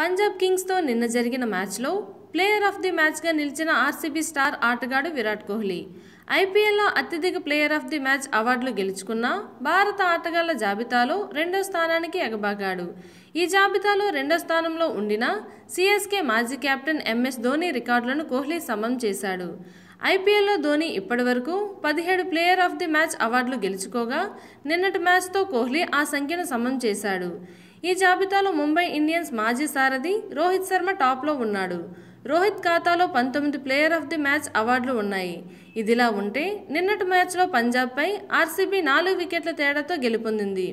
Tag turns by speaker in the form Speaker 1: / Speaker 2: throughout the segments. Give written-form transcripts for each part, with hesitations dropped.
Speaker 1: పంజాబ్ కింగ్స్తో నిన్న జరిగిన మ్యాచ్లో ప్లేయర్ ఆఫ్ ది మ్యాచ్గా నిలిచిన ఆర్సీబీ స్టార్ ఆటగాడు విరాట్ కోహ్లీ. ఐపీఎల్లో అత్యధిక ప్లేయర్ ఆఫ్ ది మ్యాచ్ అవార్డులు గెలుచుకున్న భారత ఆటగాళ్ల జాబితాలో రెండో స్థానానికి ఎగబాకాడు. ఈ జాబితాలో రెండో స్థానంలో ఉండిన సీఎస్కే మాజీ కెప్టెన్ ఎంఎస్ ధోనీ రికార్డులను కోహ్లీ సమం చేశాడు. ఐపీఎల్లో ధోనీ ఇప్పటివరకు 17 ప్లేయర్ ఆఫ్ ది మ్యాచ్ అవార్డులు గెలుచుకోగా నిన్నటి మ్యాచ్తో కోహ్లీ ఆ సంఖ్యను సమం చేశాడు. ఈ జాబితాలో ముంబై ఇండియన్స్ మాజీ సారథి రోహిత్ శర్మ టాప్లో ఉన్నాడు. రోహిత్ ఖాతాలో 19 ప్లేయర్ ఆఫ్ ది మ్యాచ్ అవార్డులు ఉన్నాయి. ఇదిలా ఉంటే నిన్నటి మ్యాచ్లో పంజాబ్పై ఆర్సీబీ 4 వికెట్ల తేడాతో గెలుపొందింది.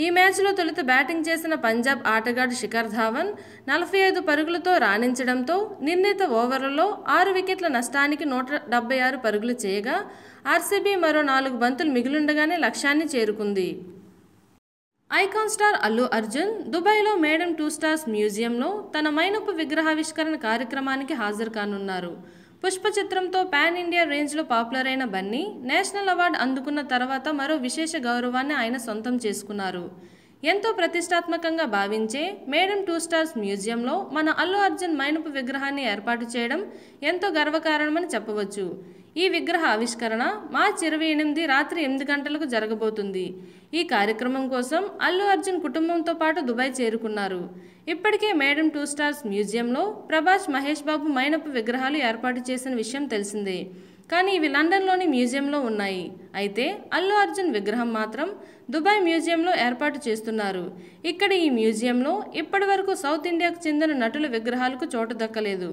Speaker 1: ఈ మ్యాచ్లో తొలుత బ్యాటింగ్ చేసిన పంజాబ్ ఆటగాడు శిఖర్ ధావన్ 45 పరుగులతో రాణించడంతో నిర్ణీత ఓవర్లలో 6 వికెట్ల నష్టానికి 176 పరుగులు చేయగా ఆర్సీబీ మరో 4 బంతులు మిగిలుండగానే లక్ష్యాన్ని చేరుకుంది. ఐకాన్ స్టార్ అల్లు అర్జున్ దుబాయ్లో మేడమ్ 2 స్టార్స్ మ్యూజియంలో తన మైనపు విగ్రహావిష్కరణ కార్యక్రమానికి హాజరు కానున్నారు. పుష్ప చిత్రంతో పాన్ ఇండియా రేంజ్లో పాపులర్ అయిన బన్నీ నేషనల్ అవార్డు అందుకున్న తర్వాత మరో విశేష గౌరవాన్ని ఆయన సొంతం చేసుకున్నారు. ఎంతో ప్రతిష్టాత్మకంగా భావించే మేడమ్ 2 స్టార్స్ మ్యూజియంలో మన అల్లు అర్జున్ మైనపు విగ్రహాన్ని ఏర్పాటు చేయడం ఎంతో గర్వకారణమని చెప్పవచ్చు. ఈ విగ్రహ ఆవిష్కరణ మార్చి 28 రాత్రి 8 గంటలకు జరగబోతుంది. ఈ కార్యక్రమం కోసం అల్లు అర్జున్ కుటుంబంతో పాటు దుబాయ్ చేరుకున్నారు. ఇప్పటికే మేడమ్ 2 స్టార్స్ మ్యూజియంలో ప్రభాస్, మహేష్ బాబు మైనపు విగ్రహాలు ఏర్పాటు చేసిన విషయం తెలిసిందే. కానీ ఇవి లండన్లోని మ్యూజియంలో ఉన్నాయి. అయితే అల్లు అర్జున్ విగ్రహం మాత్రం దుబాయ్ మ్యూజియంలో ఏర్పాటు చేస్తున్నారు. ఇక్కడ ఈ మ్యూజియంలో ఇప్పటివరకు సౌత్ ఇండియాకు చెందిన నటుల విగ్రహాలకు చోటు దక్కలేదు.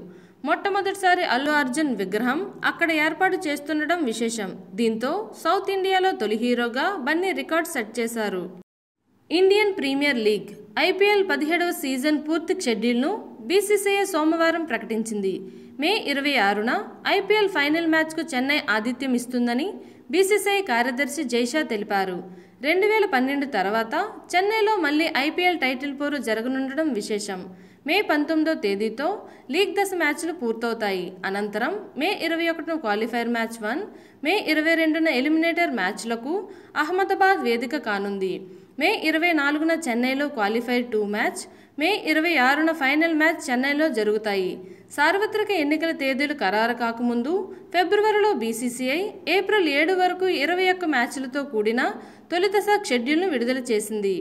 Speaker 1: మొట్టమొదటిసారి అల్లు అర్జున్ విగ్రహం అక్కడ ఏర్పాటు చేస్తుండడం విశేషం. దీంతో సౌత్ ఇండియాలో తొలి హీరోగా బన్నీ రికార్డ్ సెట్ చేశారు. ఇండియన్ ప్రీమియర్ లీగ్ ఐపీఎల్ 17వ సీజన్ పూర్తి షెడ్యూల్ను బీసీసీఐ సోమవారం ప్రకటించింది. మే 26న ఐపీఎల్ ఫైనల్ మ్యాచ్కు చెన్నై ఆతిథ్యం ఇస్తుందని బీసీసీఐ కార్యదర్శి జైషా తెలిపారు. 2012 తర్వాత చెన్నైలో మళ్లీ ఐపీఎల్ టైటిల్ పోరు జరగనుండడం విశేషం. మే 19వ తేదీతో లీగ్ దశ మ్యాచ్లు పూర్తవుతాయి. అనంతరం మే 21న క్వాలిఫైర్ మ్యాచ్ 1, మే 22న ఎలిమినేటర్ మ్యాచ్లకు అహ్మదాబాద్ వేదిక కానుంది. మే 24న చెన్నైలో క్వాలిఫైర్ 2 మ్యాచ్, మే 26న ఫైనల్ మ్యాచ్ చెన్నైలో జరుగుతాయి. సార్వత్రిక ఎన్నికల తేదీలు ఖరారు కాకముందు ఫిబ్రవరిలో బీసీసీఐ ఏప్రిల్ 7 వరకు 21 మ్యాచ్లతో కూడిన తొలి దశ షెడ్యూల్ను విడుదల చేసింది.